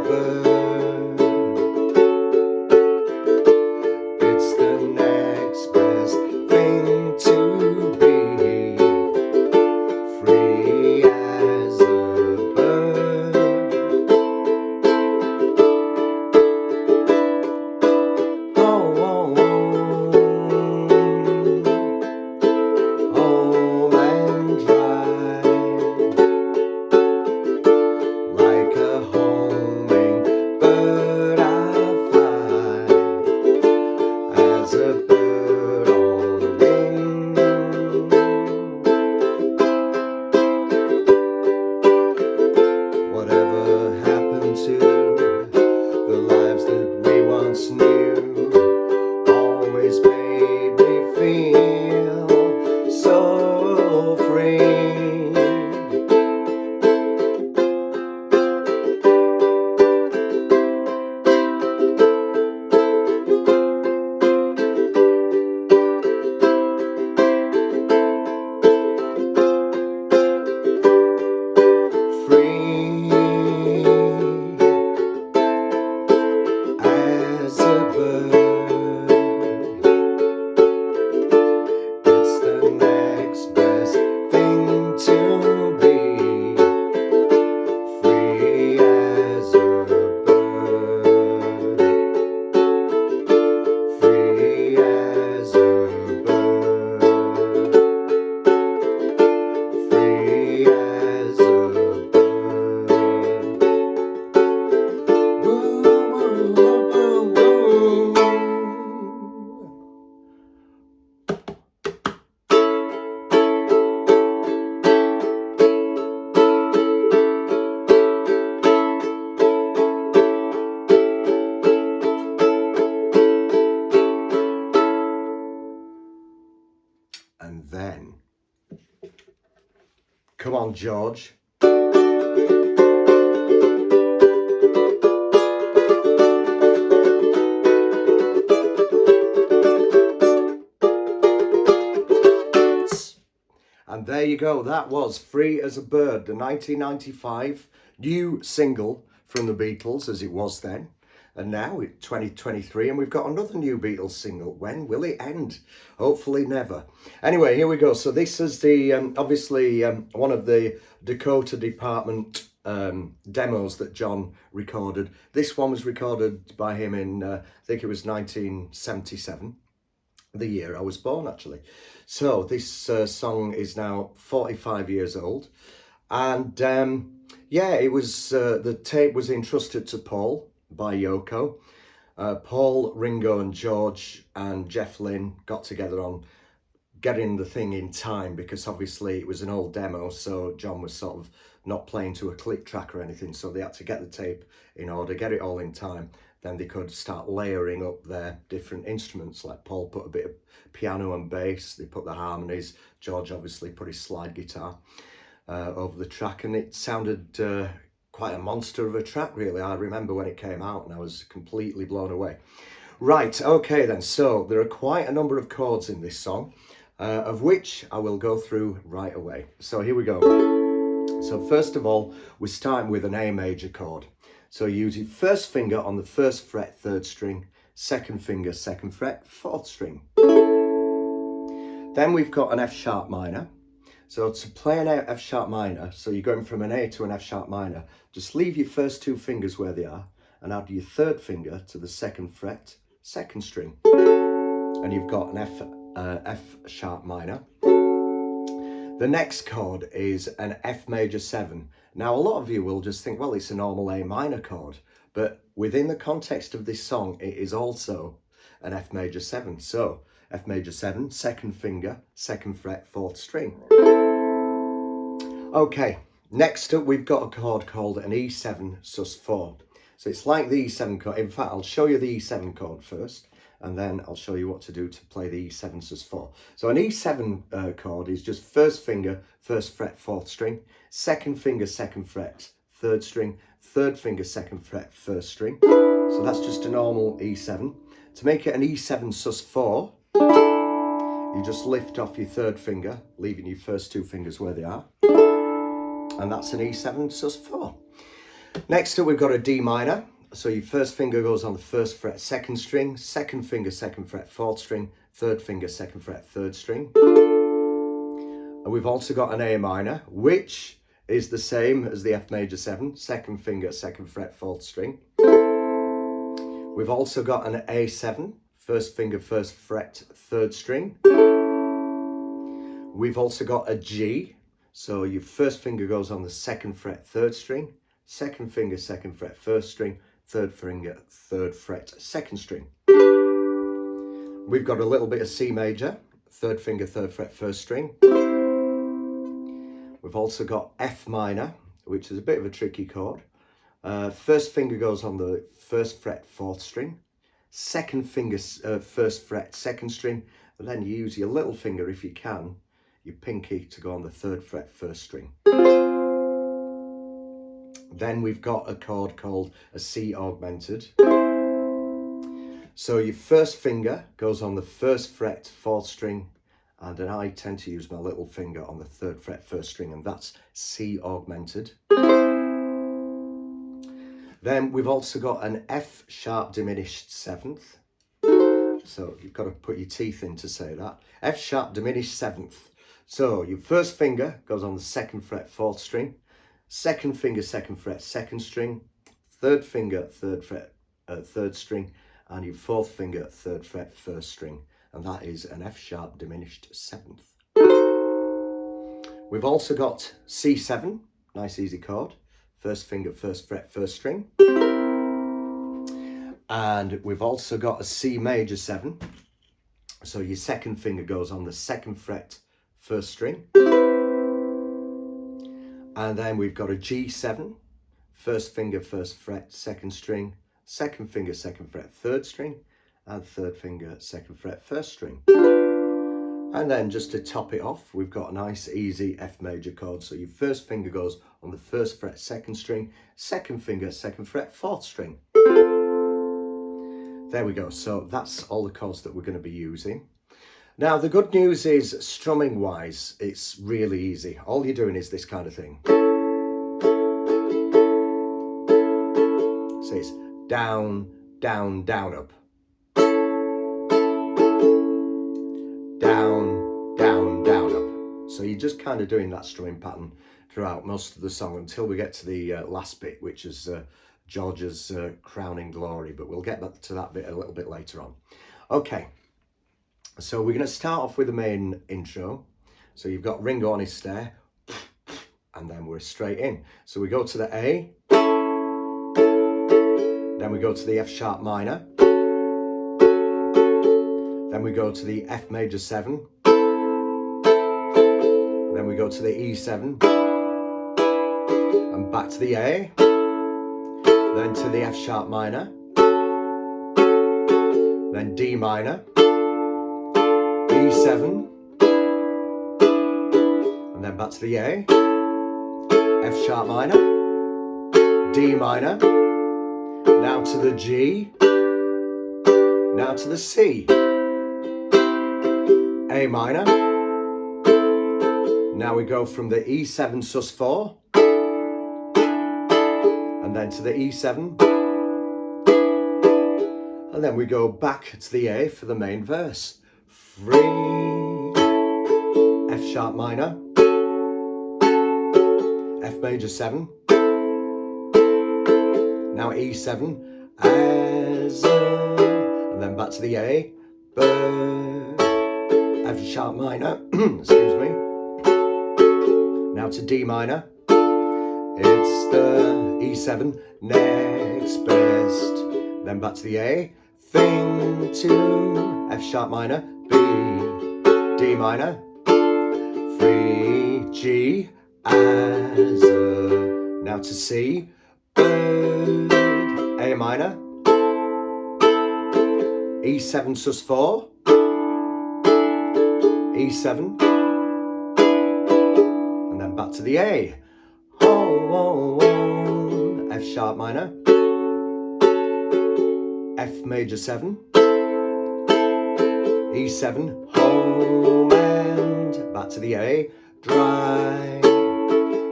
bird. It's the next best thing to be, free as a bird. Oh, oh, home and dry, like a homing bird I fly, as a bird on the wing. Whatever happened to the lives that we once knew, always made me feel so free. Free as a bird. It's the next best thing to be, free as a bird. Free as a bird. Free as a bird. Woo, woo, woo, woo, woo. And then, come on, George. And there you go, that was Free as a Bird, the 1995 new single from the Beatles, as it was then. And now it's 2023 and we've got another new Beatles single. When will it end? Hopefully never. Anyway, here we go. So this is the, obviously, one of the Dakota Department demos that John recorded. This one was recorded by him in, I think it was 1977. The year I was born, actually. So this song is now 45 years old, and yeah, it was the tape was entrusted to Paul by Yoko. Paul, Ringo and George and Jeff Lynne got together on getting the thing in time, because obviously it was an old demo, so John was sort of not playing to a click track or anything, so they had to get the tape in order, get it all in time. Then they could start layering up their different instruments. Like Paul put a bit of piano and bass, they put the harmonies, George obviously put his slide guitar over the track, and it sounded quite a monster of a track, really. I remember when it came out and I was completely blown away. Right, okay then, so there are quite a number of chords in this song, of which I will go through right away. So here we go. So first of all, we're starting with an A major chord. So you use your first finger on the first fret, third string, second finger, second fret, fourth string. Then we've got an F sharp minor. So to play an F sharp minor, so you're going from an A to an F sharp minor, just leave your first two fingers where they are and add your third finger to the second fret, second string. And you've got an F sharp minor. The next chord is an F major 7. Now, a lot of you will just think, well, it's a normal A minor chord, but within the context of this song, it is also an F major 7. So, F major 7, second finger, second fret, fourth string. Okay, next up, we've got a chord called an E7 sus 4. So it's like the E7 chord. In fact, I'll show you the E7 chord first, and then I'll show you what to do to play the E7 sus 4. So an E7 chord is just first finger, first fret, fourth string, second finger, second fret, third string, third finger, second fret, first string. So that's just a normal E7. To make it an E7 sus 4, you just lift off your third finger, leaving your first two fingers where they are. And that's an E7 sus 4. Next up, we've got a D minor. So your first finger goes on the first fret, second string, second finger, second fret, fourth string, third finger, second fret, third string. And we've also got an A minor, which is the same as the F major 7, second finger, second fret, fourth string. We've also got an A7, first finger, first fret, third string. We've also got a G, so your first finger goes on the second fret, third string, second finger, second fret, first string, third finger, third fret, second string. We've got a little bit of C major, third finger, third fret, first string. We've also got F minor, which is a bit of a tricky chord. First finger goes on the first fret, fourth string, second finger, first fret, second string, and then you use your little finger, if you can, your pinky, to go on the third fret, first string. Then we've got a chord called a C augmented. So your first finger goes on the first fret, fourth string, and then I tend to use my little finger on the third fret, first string, and that's C augmented. Then we've also got an F sharp diminished seventh. So you've got to put your teeth in to say that. F sharp diminished seventh. So your first finger goes on the second fret, fourth string, second finger, second fret, second string, third finger, third fret, third string, and your fourth finger, third fret, first string. And that is an F sharp diminished seventh. We've also got C7, nice easy chord. First finger, first fret, first string. And we've also got a C major 7. So your second finger goes on the second fret, first string. And then we've got a G7, first finger, first fret, second string, second finger, second fret, third string, and third finger, second fret, first string. And then just to top it off, we've got a nice easy F major chord. So your first finger goes on the first fret, second string, second finger, second fret, fourth string. There we go. So that's all the chords that we're going to be using. Now, the good news is, strumming wise, it's really easy. All you're doing is this kind of thing. So it's down, down, down, up. Down, down, down, up. So you're just kind of doing that strumming pattern throughout most of the song until we get to the last bit, which is George's crowning glory. But we'll get back to that bit a little bit later on. Okay, so we're going to start off with the main intro. So you've got Ringo on his stair, and then we're straight in. So we go to the A, then we go to the F sharp minor, then we go to the F major 7, then we go to the E7, and back to the A, then to the F sharp minor, then D minor, E7, and then back to the A, F sharp minor, D minor, now to the G, now to the C, A minor, now we go from the E7 sus4, and then to the E7, and then we go back to the A for the main verse. Free, F sharp minor, F major 7, now E7, as and then back to the A, F sharp minor, excuse me, now to D minor, it's the E7, next best, then back to the A, thing to F sharp minor, B, D minor, free, G, as now to C, bird, A minor, E7 sus4, E7, and then back to the A, F sharp minor, F major 7, E7, home, and back to the A, dry,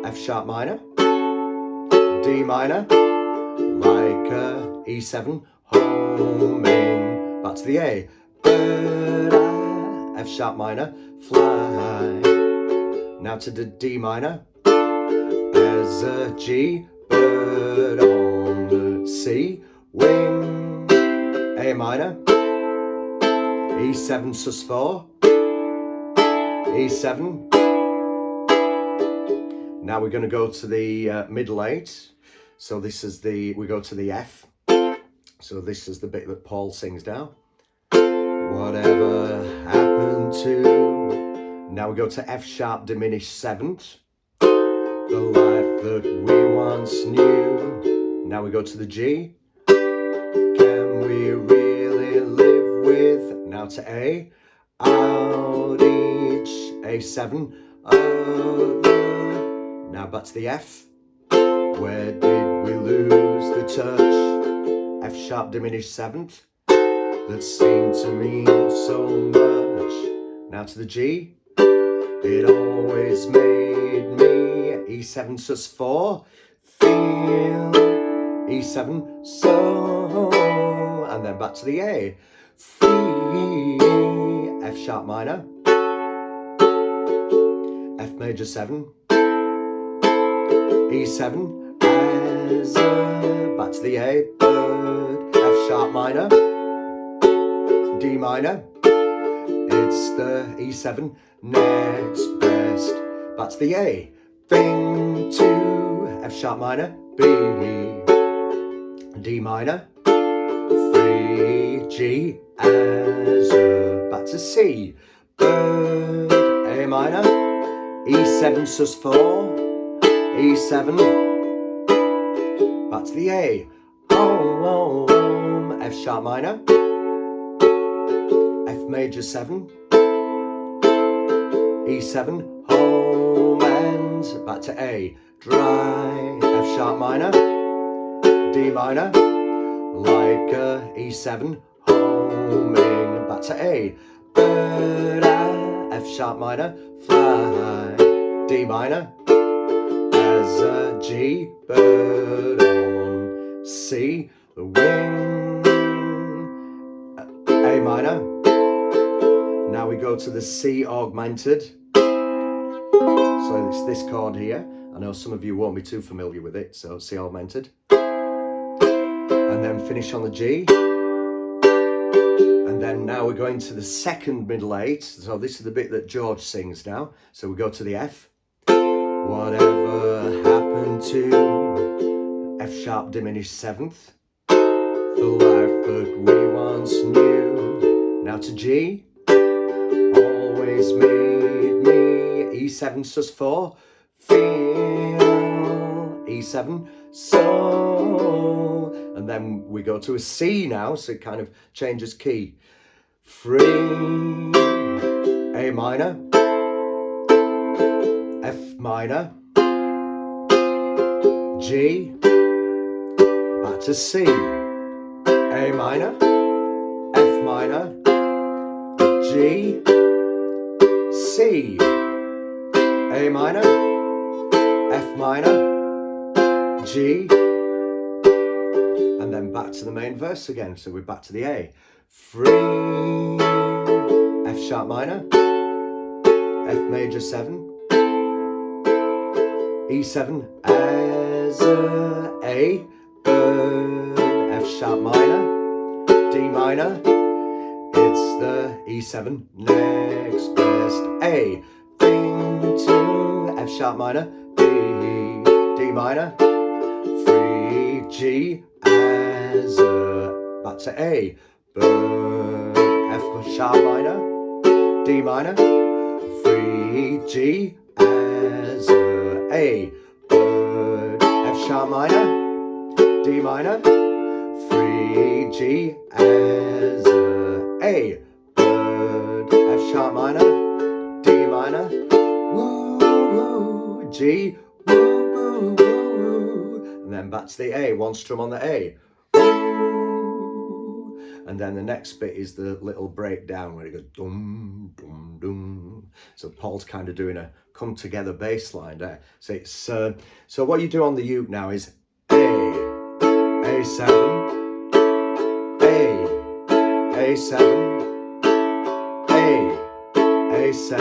F sharp minor, D D minor, like a E7, homing, back to the A, bird, F sharp minor, fly, now to the D minor, as a G, bird on the C, wing, A minor, E7 sus4, E7. Now we're going to go to the middle 8. So this is we go to the F. So this is the bit that Paul sings now. Whatever happened to... Now we go to F sharp diminished 7th. The life that we once knew. Now we go to the G. Can we really live with... Now to A. Out each A7 other. Now back to the F. Where did we lose the touch? F sharp diminished 7th. That seemed to mean so much. Now to the G. It always made me E7 sus4 feel E7 so, and then back to the A. Free F sharp minor, F major 7, E7 as a, back to the A, bird, F sharp minor, D minor, it's the E7, next best, back to the A, thing to F sharp minor, B, D minor, 3, G as a, back to C, bird, A minor, E7 sus4, E7, back to the A, F sharp minor, F major 7, E7, home and back to A, dry, F sharp minor, D minor, like a E7, homing, back to A, bird, F sharp minor, fly, D minor, as a G, bird on C, the wing, A minor. Now we go to the C augmented. So it's this chord here. I know some of you won't be too familiar with it, so C augmented. And then finish on the G. And then now we're going to the second middle 8. So this is the bit that George sings now. So we go to the F. Whatever happened to F sharp diminished 7th? The life that we once knew. Now to G. Always made me E7 sus4. Feel E7 so. And then we go to a C now, so it kind of changes key. Free A minor, F minor, G, back to C, A minor, F minor, G, C, A minor, F minor, G, and then back to the main verse again. So we're back to the A. Free F sharp minor, F major 7, E7 as a, bird, F sharp minor, D minor, it's the E7, next best, A, thing to F sharp minor, B, D minor, 3, G as a, back to A, bird, F sharp minor, D minor, 3, G as a, bird, F sharp minor, D minor, 3, G as a, bird, F sharp minor, D minor, woo, woo, G, woo, woo, woo, and then back to the A, one strum on the A, woo, and then the next bit is the little breakdown where it goes dum, dum, dum. So Paul's kind of doing a come together bass line there. So it's so what you do on the uke now is A7, A7, A7,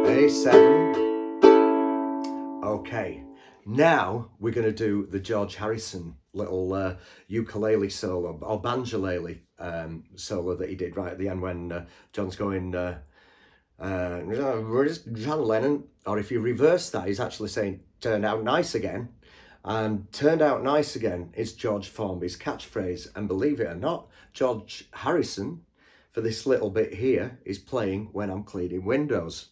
A7. Okay, now we're going to do the George Harrison little ukulele solo, or banjolele solo that he did right at the end when John's going, John Lennon, or if you reverse that, he's actually saying, turned out nice again. And turned out nice again is George Formby's catchphrase. And believe it or not, George Harrison, for this little bit here, is playing When I'm Cleaning Windows.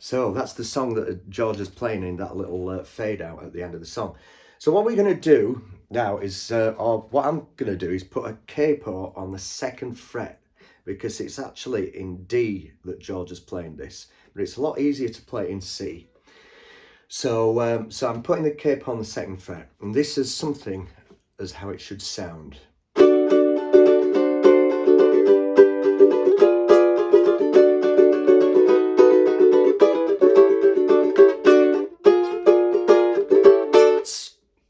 So that's the song that George is playing in that little fade out at the end of the song. So what we're going to do now is, or what I'm going to do is put a capo on the 2nd fret, because it's actually in D that George is playing this, but it's a lot easier to play in C. So, so I'm putting the capo on the 2nd fret, and this is something as how it should sound.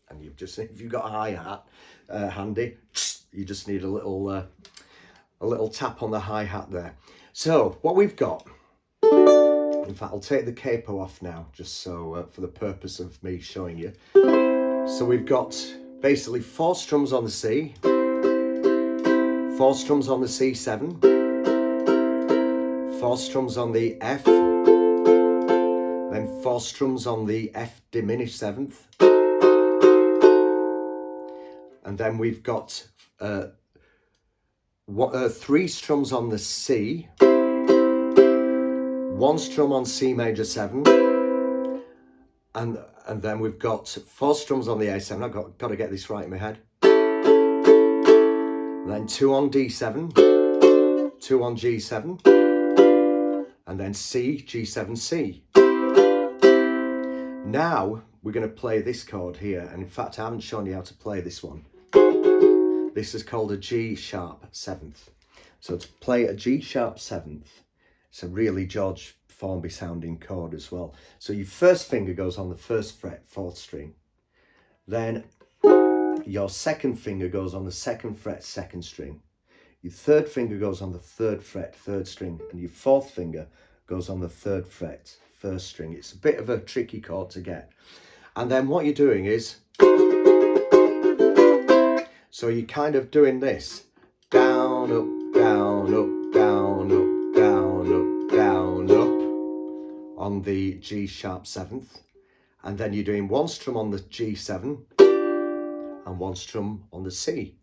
And you've just, if you've got a hi-hat handy, you just need a little tap on the hi-hat there. So what we've got, in fact, I'll take the capo off now, just so for the purpose of me showing you. So we've got basically 4 strums on the C, 4 strums on the C7, 4 strums on the F, then 4 strums on the F diminished 7th, and then we've got 3 strums on the C, 1 strum on C major 7, and then we've got 4 strums on the A7. I've got to get this right in my head. Then 2 on D7, 2 on G7, and then C, G7, C. Now we're going to play this chord here, and in fact I haven't shown you how to play this one. This is called a G sharp 7th. So to play a G sharp 7th, it's a really George Formby sounding chord as well. So your first finger goes on the 1st fret, 4th string. Then your 2nd finger goes on the 2nd fret, 2nd string. Your 3rd finger goes on the 3rd fret, 3rd string. And your 4th finger goes on the 3rd fret, 1st string. It's a bit of a tricky chord to get. And then what you're doing is, so you're kind of doing this. Down, up, down, up, down, up, down, up, down, up on the G sharp 7th. And then you're doing 1 strum on the G7 and 1 strum on the C.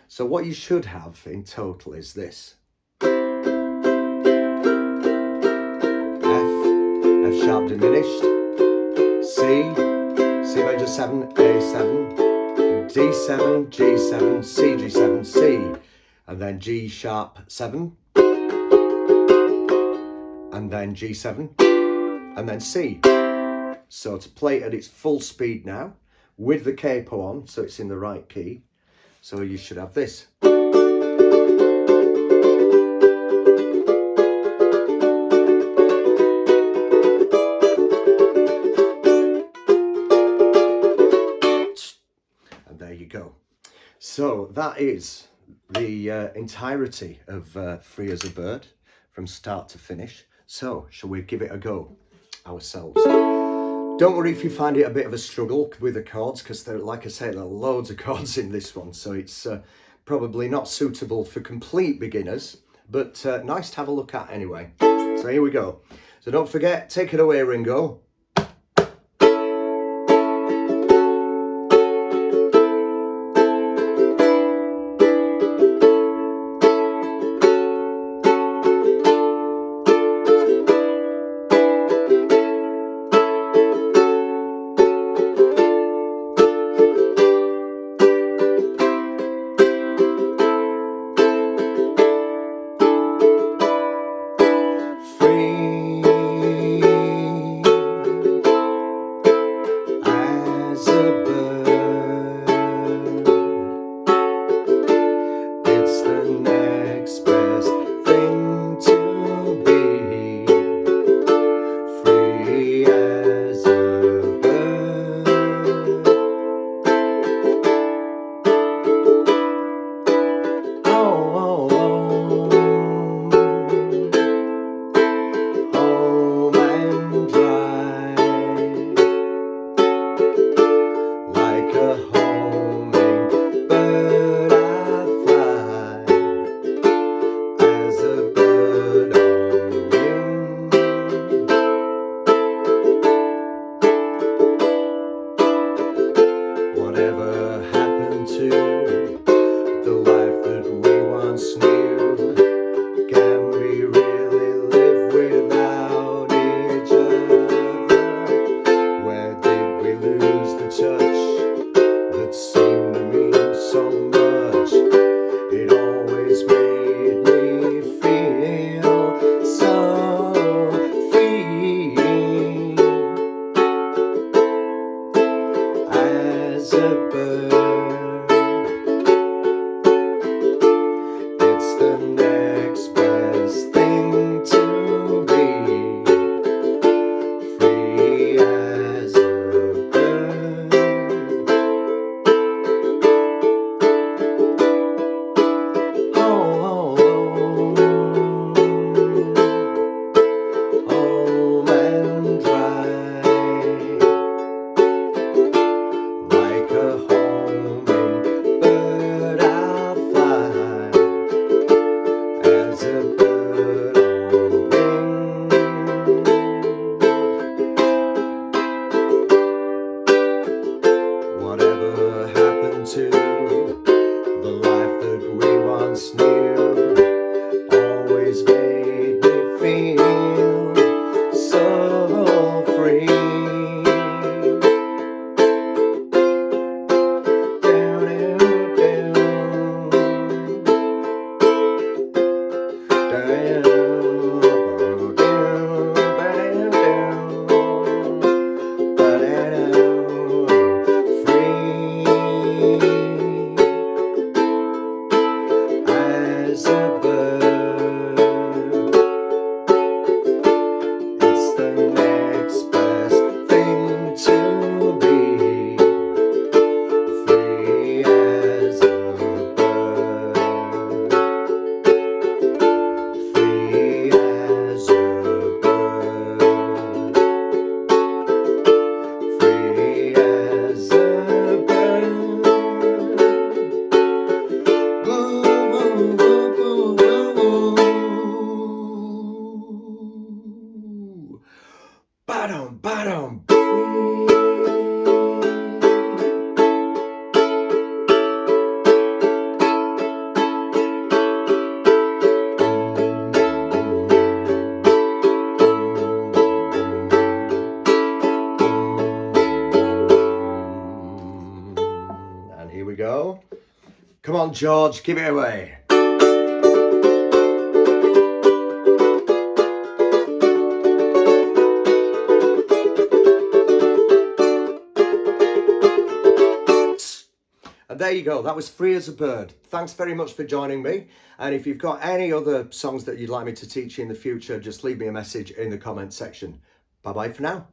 So what you should have in total is this. F sharp diminished, C, C major 7, A7, D7, G7, C, G7, C, and then G sharp 7, and then G7, and then C. So to play at its full speed now, with the capo on, so it's in the right key, so you should have this. And there you go. So that is the entirety of Free as a Bird from start to finish. So shall we give it a go ourselves? Don't worry if you find it a bit of a struggle with the chords, because like I say, there are loads of chords in this one, so it's probably not suitable for complete beginners, but nice to have a look at anyway. So here we go. So don't forget, take it away, Ringo. a hummingbird I fly, as a bird on wing. Whatever happened to the life that we once knew? Can we really live without each other? Where did we lose the touch that seemed to mean so much? It always made me feel so free, as a bird. It's the next best thing to be, free as a bird. Oh, oh, oh, home and dry, like a hummingbird I'll fly, as a bird on wing. Whatever happened to the life that we once knew? Always made me feel so free. Down, down, down, down, as a bird. It's the next best thing to be, free as a bird, free as a bird, free as a bird. Bottom, bottom, and here we go. Come on, George, give it away. And there you go, that was Free as a Bird. Thanks very much for joining me. And if you've got any other songs that you'd like me to teach you in the future, just leave me a message in the comment section. Bye bye for now.